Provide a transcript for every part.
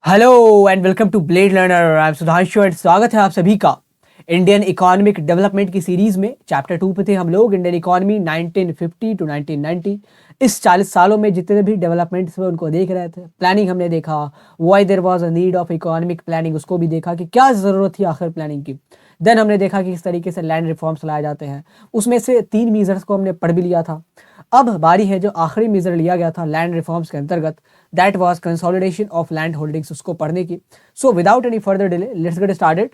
Hello and welcome to Blade Learner. I am Sudhanshu and स्वागत है आप सभी का इंडियन इकोनॉमिक डेवलपमेंट की सीरीज में। चैप्टर 2 पे थे हम लोग। इंडियन इकोनॉमी 1950 टू 1990, इस 40 सालों में जितने भी डेवलपमेंट्स हुए उनको देख रहे थे। प्लानिंग हमने देखा, why there was a need of economic planning, उसको भी देखा कि क्या ज़रूरत थी आखिर प्लानिंग की। देन हमने देखा कि किस तरीके से लैंड रिफॉर्म्स लाए जाते हैं, उसमें से 3 मीजर्स को हमने पढ़ भी लिया था। अब बारी है जो आखिरी मेजर लिया गया था लैंड रिफॉर्म्स के अंतर्गत, that was consolidation of land holdings, उसको पढ़ने की। So without any further delay let's get started.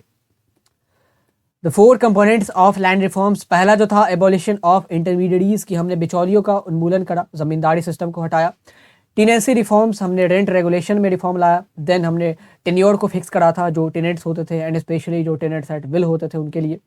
The 4 components of land reforms. पहला जो था एबॉलिशन ऑफ इंटरमीडिएटरीज की, हमने बिचौलियों का उन्मूलन करा, जमींदारी सिस्टम को हटाया। टेनेंसी रिफॉर्म्स, हमने रेंट रेगुलेशन में रिफॉर्म लाया। देन हमने टेन्योर को फिक्स करा था जो टेनेंट्स होते थे एंड स्पेशली जो टेनेंट्स एट विल होते थे उनके लिए।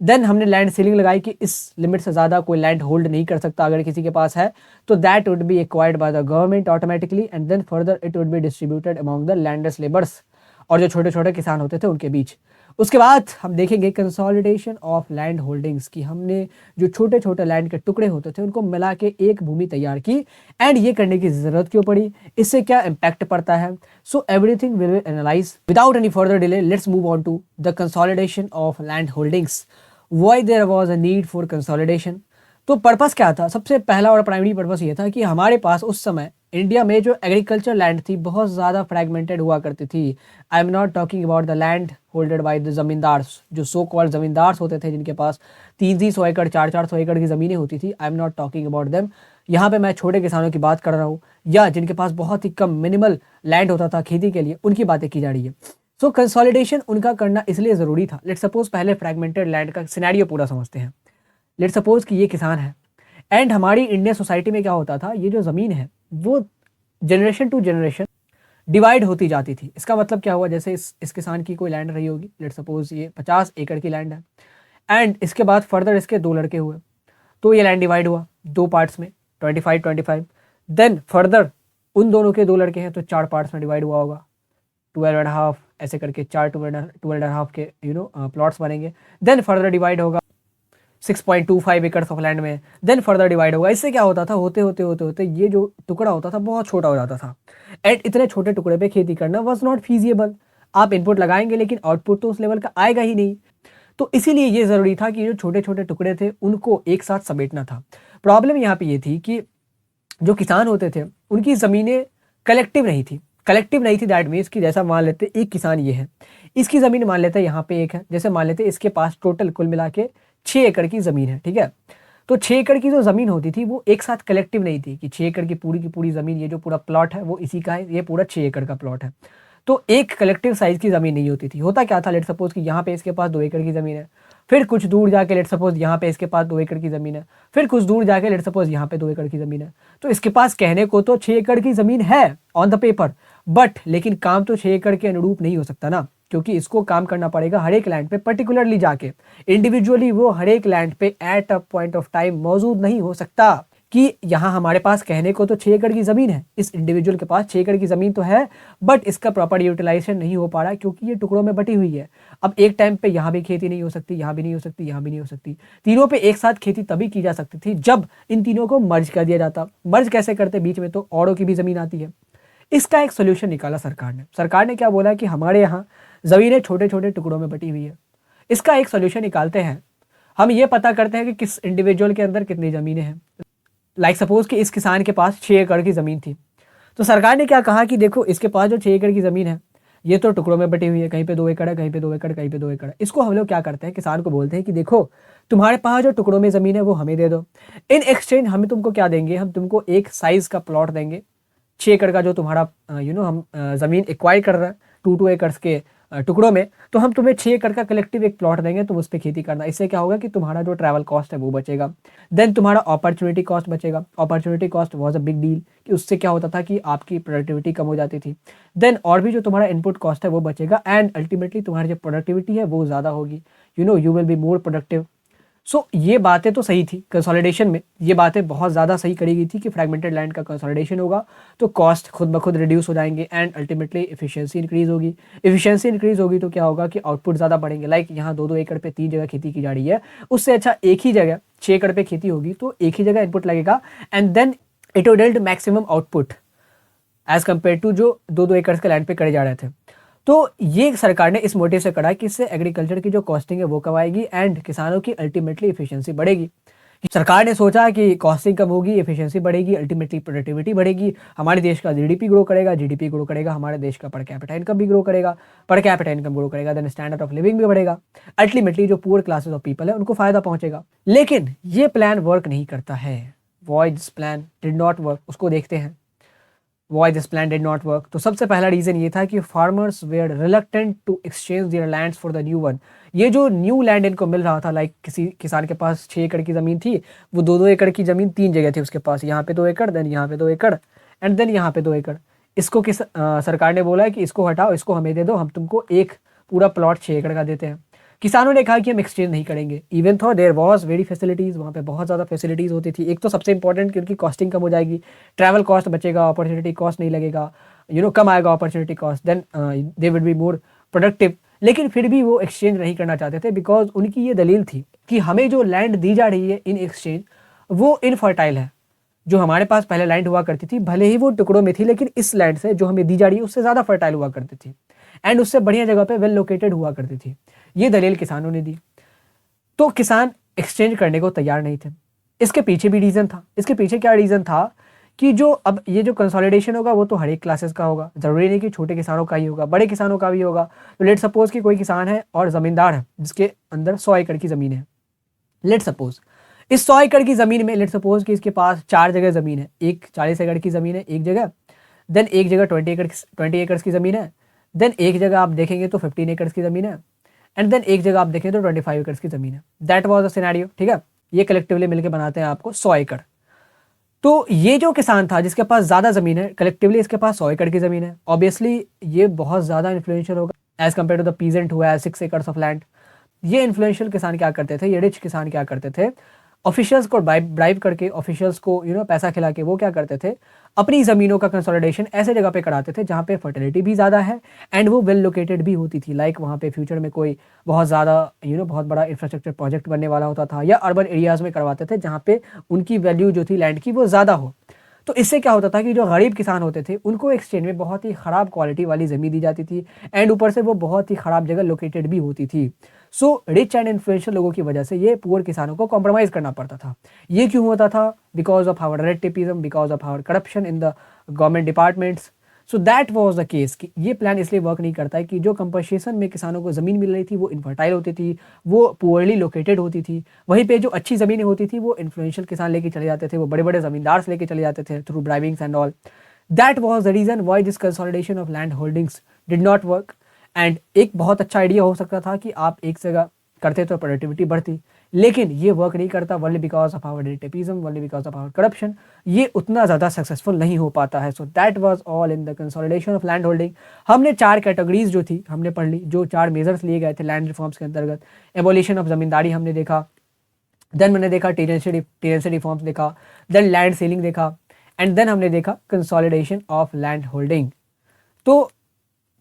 देन हमने लैंड सीलिंग लगाई कि इस लिमिट से ज़्यादा कोई लैंड होल्ड नहीं कर सकता, अगर किसी के पास है तो that would be acquired by the government automatically and then further it would be distributed among the landless labours, और जो छोटे छोटे किसान होते थे उनके बीच। उसके बाद हम देखेंगे कंसोलिडेशन ऑफ लैंड होल्डिंग्स की, हमने जो छोटे छोटे लैंड के टुकड़े होते थे उनको मिला के एक भूमि तैयार की। एंड ये करने की ज़रूरत क्यों पड़ी, इससे क्या इम्पैक्ट पड़ता है। So everything will be analyse without any further delay. Let's move on to the consolidation of land holdings. Why there was a need for consolidation. तो पर्पस क्या था, सबसे पहला और प्राइमरी पर्पस ये था कि हमारे पास उस समय इंडिया में जो एग्रीकल्चर लैंड थी बहुत ज़्यादा फ्रैगमेंटेड हुआ करती थी। I am not talking about the land holded by the zamindars, जो सो कॉल्ड जमींदार्स होते थे जिनके पास 300 एकड़ 400 एकड़ की ज़मीनें होती थी। I am not talking about them. यहाँ पे मैं छोटे किसानों की बात कर रहा हूँ, या जिनके पास बहुत ही कम मिनिमल लैंड होता था खेती के लिए, उनकी बातें की जा रही है। सो कंसोलिडेशन उनका करना इसलिए ज़रूरी था। लेट्स सपोज पहले फ्रैगमेंटेड लैंड का सिनेरियो पूरा समझते हैं। लेट्स सपोज कि ये किसान है एंड हमारी इंडियन सोसाइटी में क्या होता था, ये जो ज़मीन है वो जनरेशन टू जनरेशन डिवाइड होती जाती थी। इसका मतलब क्या हुआ, जैसे इस किसान की कोई लैंड रही होगी, लेट्स सपोज ये 50 एकड़ की लैंड है एंड इसके बाद फर्दर इसके 2 लड़के हुए, तो ये लैंड डिवाइड हुआ 2 पार्ट्स में, 25-25। देन फर्दर उन दोनों के 2 लड़के हैं तो 4 पार्ट्स में डिवाइड हुआ होगा, 12.5 ऐसे करके 4 12.5 के प्लॉट्स बनेंगे। देन फर्दर डिवाइड होगा 6.25 एकड़ ऑफ लैंड में, देन फर्दर डिवाइड होगा। इससे क्या होता था, होते होते होते होते ये जो टुकड़ा होता था बहुत छोटा हो जाता था एंड इतने छोटे टुकड़े पे खेती करना वॉज नॉट फीजिएबल। आप इनपुट लगाएंगे लेकिन आउटपुट तो उस लेवल का आएगा ही नहीं। तो इसीलिए ये ज़रूरी था कि जो छोटे छोटे टुकड़े थे उनको एक साथ समेटना था। प्रॉब्लम यहाँ पे ये थी कि जो किसान होते थे उनकी ज़मीनें कलेक्टिव नहीं थी। दैट मीन्स कि जैसा मान लेते एक किसान ये है, इसकी ज़मीन मान लेते यहाँ पे एक है, जैसे मान लेते इसके पास टोटल कुल मिला के 6 एकड़ की ज़मीन है, ठीक है। तो 6 एकड़ की जो ज़मीन होती थी वो एक साथ कलेक्टिव नहीं थी कि 6 एकड़ की पूरी ज़मीन, ये जो पूरा प्लॉट है वो इसी का है, ये पूरा 6 एकड़ का प्लॉट है। तो एक कलेक्टिव साइज की ज़मीन नहीं होती थी। होता क्या था, लेट सपोज कि यहाँ पे इसके पास 2 एकड़ की ज़मीन है, फिर कुछ दूर जाके लेट सपोज यहाँ पे इसके पास 2 एकड़ की ज़मीन है, फिर कुछ दूर जाके लेट सपोज यहाँ पे 2 एकड़ की ज़मीन है। तो इसके पास कहने को तो 6 एकड़ की ज़मीन है ऑन द पेपर, बट लेकिन काम तो 6 एकड़ के अनुरूप नहीं हो सकता ना, क्योंकि इसको काम करना पड़ेगा हर एक लैंड पे पर्टिकुलरली जाके। इंडिविजुअली वो हर एक लैंड पे at a point of time मौजूद नहीं हो सकता कि यहाँ हमारे पास कहने को तो 6 एकड़ की ज़मीन है, इस इंडिविजुअल के पास 6 एकड़ की ज़मीन तो है, बट इसका प्रॉपर यूटिलाइजेशन नहीं हो पा रहा क्योंकि ये टुकड़ों में बटी हुई है। अब एक टाइम पे यहाँ भी खेती नहीं हो सकती, यहाँ भी नहीं हो सकती, यहाँ भी नहीं हो सकती। तीनों पे एक साथ खेती तभी की जा सकती थी जब इन तीनों को मर्ज कर दिया जाता। मर्ज कैसे करते, बीच में तो औरों की भी ज़मीन आती है। इसका एक सोल्यूशन निकाला सरकार ने क्या बोला कि हमारे यहाँ ज़मीनें छोटे छोटे टुकड़ों में बटी हुई है, इसका एक सोल्यूशन निकालते हैं। हम ये पता करते हैं कि किस इंडिविजुअल के अंदर कितनी ज़मीनें हैं। लाइक सपोज कि इस किसान के पास 6 एकड़ की ज़मीन थी, तो सरकार ने क्या कहा कि देखो इसके पास जो 6 एकड़ की ज़मीन है ये तो टुकड़ों में बटी हुई है, कहीं पे 2 एकड़ है, कहीं पे 2 एकड़, कहीं पे 2 एकड़ है। इसको हम लोग क्या करते हैं, किसान को बोलते हैं कि देखो तुम्हारे पास जो टुकड़ों में ज़मीन है वो हमें दे दो, इन एक्सचेंज हम तुमको क्या देंगे, हम तुमको एक साइज़ का प्लॉट देंगे 6 एकड़ का, जो तुम्हारा हम ज़मीन एक्वायर कर रहे हैं 2 एकड़ के टुकड़ों में, तो हम तुम्हें 6 एकड़ का कलेक्टिव एक प्लॉट देंगे, तुम उस पर खेती करना। इससे क्या होगा कि तुम्हारा जो ट्रैवल कॉस्ट है वो बचेगा, देन तुम्हारा अपॉर्चुनिटी कॉस्ट बचेगा। Opportunity cost was a big deal कि उससे क्या होता था कि आपकी प्रोडक्टिविटी कम हो जाती थी। देन और भी जो तुम्हारा इनपुट कॉस्ट है वो बचेगा एंड अल्टीमेटली तुम्हारी जो प्रोडक्टिविटी है वो ज़्यादा होगी, you will be more productive. So ये बातें तो सही थी कंसोलिडेशन में, ये बातें बहुत ज़्यादा सही करी गई थी कि फ्रैगमेंटेड लैंड का कंसोलिडेशन होगा तो कॉस्ट खुद ब खुद रिड्यूस हो जाएंगे एंड अल्टीमेटली एफिशिएंसी इंक्रीज़ होगी। एफिशिएंसी इंक्रीज़ होगी तो क्या होगा कि आउटपुट ज़्यादा बढ़ेंगे। लाइक यहाँ 2-2 एकड़ पे 3 जगह खेती की जा रही है, उससे अच्छा एक ही जगह 6 एकड़ पे खेती होगी तो एक ही जगह इनपुट लगेगा and then it will yield maximum output as compare to जो 2-2 एकड़ के लैंड पे करे जा रहे थे। तो ये सरकार ने इस मोटिव से करा कि इससे एग्रीकल्चर की जो कॉस्टिंग है वो कम आएगी एंड किसानों की अल्टीमेटली एफिशिएंसी बढ़ेगी। सरकार ने सोचा कि कॉस्टिंग कम होगी, एफिशिएंसी बढ़ेगी, अल्टीमेटली प्रोडक्टिविटी बढ़ेगी, हमारे देश का जीडीपी ग्रो करेगा, जीडीपी ग्रो करेगा, हमारे देश का पर कैपिटा इनकम भी ग्रो करेगा, पर कैपिटा इनकम ग्रो करेगा, देन स्टैंडर्ड ऑफ लिविंग भी बढ़ेगा, अल्टीमेटली जो पुअर क्लासेस ऑफ पीपल है उनको फायदा पहुंचेगा। लेकिन ये प्लान वर्क नहीं करता है। Why this plan did not work, उसको देखते हैं। Why this plan did not work? तो सबसे पहला रीजन ये था कि farmers were reluctant to exchange their lands for the new one. ये जो न्यू लैंड इनको मिल रहा था, लाइक किसी किसान के पास 6 एकड़ की ज़मीन थी, वो 2-2 एकड़ की ज़मीन 3 जगह थी उसके पास, यहाँ पे 2 एकड़, देन यहाँ पे 2 एकड़ एंड देन यहाँ पे 2 एकड़। इसको सरकार ने बोला है कि इसको हटाओ, इसको हमें दे दो, हम तुमको एक पूरा प्लॉट 6 एकड़ का देते हैं। किसानों ने कहा कि हम एक्सचेंज नहीं करेंगे, इवन थो देयर वाज वेरी फैसिलिटीज़, वहाँ पे बहुत ज़्यादा फैसिलिटीज़ होती थी। एक तो सबसे इंपॉर्टेंट कि उनकी कॉस्टिंग कम हो जाएगी, ट्रैवल कॉस्ट बचेगा, अपॉर्चुनिटी कॉस्ट नहीं लगेगा, कम आएगा opportunity cost, then they will be more productive. लेकिन फिर भी वो एक्सचेंज नहीं करना चाहते थे बिकॉज उनकी ये दलील थी कि हमें जो लैंड दी जा रही है इन एक्सचेंज वो इनफर्टाइल है। जो हमारे पास पहले लैंड हुआ करती थी, भले ही वो टुकड़ों में थी, लेकिन इस लैंड से जो हमें दी जा रही है उससे ज़्यादा फर्टाइल हुआ करती थी एंड उससे बढ़िया जगह पे वेल लोकेटेड हुआ करती थी। ये दलील किसानों ने दी, तो किसान एक्सचेंज करने को तैयार नहीं थे। इसके पीछे भी रीज़न था। इसके पीछे क्या रीज़न था कि जो अब ये जो कंसोलिडेशन होगा वो तो हर एक क्लासेस का होगा, ज़रूरी नहीं कि छोटे किसानों का ही होगा, बड़े किसानों का भी होगा। तो लेट सपोज कि कोई किसान है और ज़मींदार है जिसके अंदर 100 एकड़ की ज़मीन है। लेट सपोज इस 100 एकड़ की ज़मीन में लेट सपोज कि इसके पास 4 जगह ज़मीन है, एक 40 एकड़ की ज़मीन है एक जगह, देन एक जगह 20 एकड़ की ज़मीन है, देन एक जगह आप देखेंगे तो 15 एकड़ की ज़मीन है एंड देन एक जगह आप देखें तो 25 एकड़ की ज़मीन है। दैट वाज द सिनेरियो, ठीक है। ये कलेक्टिवली मिलकर बनाते हैं आपको 100 एकड़। तो ये जो किसान था जिसके पास ज़्यादा ज़मीन है, कलेक्टिवली इसके पास 100 एकड़ की ज़मीन है, ऑब्वियसली ये बहुत ज़्यादा इन्फ्लुएंशियल होगा as compare to the peasant हुआ है 6 एकड़ ऑफ लैंड। ये इन्फ्लुएंशियल किसान क्या करते थे, ये रिच किसान क्या करते थे, ऑफिशियल्स को ब्राइब करके, ऑफिशियल्स को पैसा खिला के वो क्या करते थे, अपनी ज़मीनों का कंसोलिडेशन ऐसे जगह पे कराते थे जहाँ पे फर्टिलिटी भी ज़्यादा है एंड वो वेल लोकेटेड भी होती थी। लाइक वहाँ पे फ्यूचर में कोई बहुत ज़्यादा बहुत बड़ा इंफ्रास्ट्रक्चर प्रोजेक्ट बनने वाला होता था, या अर्बन एरियाज़ में करवाते थे जहाँ पे उनकी वैल्यू जो थी लैंड की वो ज़्यादा हो। तो इससे क्या होता था कि जो गरीब किसान होते थे उनको एक्सचेंज में बहुत ही ख़राब क्वालिटी वाली ज़मीन दी जाती थी एंड ऊपर से वो बहुत ही ख़राब जगह लोकेटेड भी होती थी। सो रिच एंड इन्फ्लुएंशियल लोगों की वजह से ये पुअर किसानों को कॉम्प्रोमाइज़ करना पड़ता था। ये क्यों होता था? Because of our red tapism, because of our corruption in the government departments. So that was the case कि ये प्लान इसलिए वर्क नहीं करता है कि जो कंपनसेशन में किसानों को ज़मीन मिल रही थी वो इनफर्टाइल होती थी, वो पुअरली लोकेटेड होती थी। वहीं पे जो अच्छी ज़मीनें होती थी वो इन्फ्लुएंशियल किसान लेके चले जाते थे, वो बड़े बड़े ज़मींदार से लेके चले जाते थे through bribings and all. That was the reason why this consolidation of land holdings did not work. And एक बहुत अच्छा आइडिया हो सकता था कि आप एक जगह करते तो प्रोडक्टिविटी बढ़ती, लेकिन ये वर्क नहीं करता only because of our red tapism, only because of our corruption. ये उतना ज़्यादा सक्सेसफुल नहीं हो पाता है। So that was all in the consolidation of land holding. हमने 4 कैटेगरीज जो थी हमने पढ़ ली, जो 4 मेजर्स लिए गए थे लैंड रिफॉर्म्स के अंतर्गत। एबोलिशन ऑफ ज़मींदारी हमने देखा, देन मैंने देखा टीनेंसी रिफॉर्म्स देखा, देन लैंड सीलिंग देखा एंड देन हमने देखा कंसोलिडेशन ऑफ लैंड होल्डिंग। तो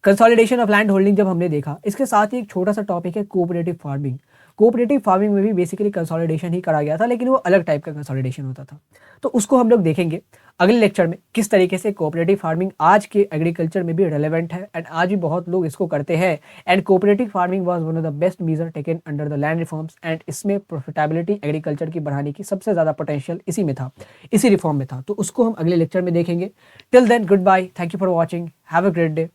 कंसोलिडेशन ऑफ लैंड होल्डिंग जब हमने देखा, इसके साथ ही एक छोटा सा टॉपिक है कोऑपरेटिव फार्मिंग। कोऑपरेटिव फार्मिंग में भी बेसिकली कंसोलिडेशन ही करा गया था, लेकिन वो अलग टाइप का कंसोलिडेशन होता था। तो उसको हम लोग देखेंगे अगले लेक्चर में, किस तरीके से कोऑपरेटिव फार्मिंग आज के एग्रीकल्चर में भी रेलेवेंट है एंड आज भी बहुत लोग इसको करते हैं। And cooperative farming was one of the best measure taken under the land reforms and इसमें प्रॉफिटेबिलिटी एग्रीकल्चर की बढ़ाने की सबसे ज़्यादा पोटेंशियल इसी में था, इसी रिफॉर्म में था। तो उसको हम अगले लेक्चर में देखेंगे। Till then goodbye, thank you for watching, have a great day.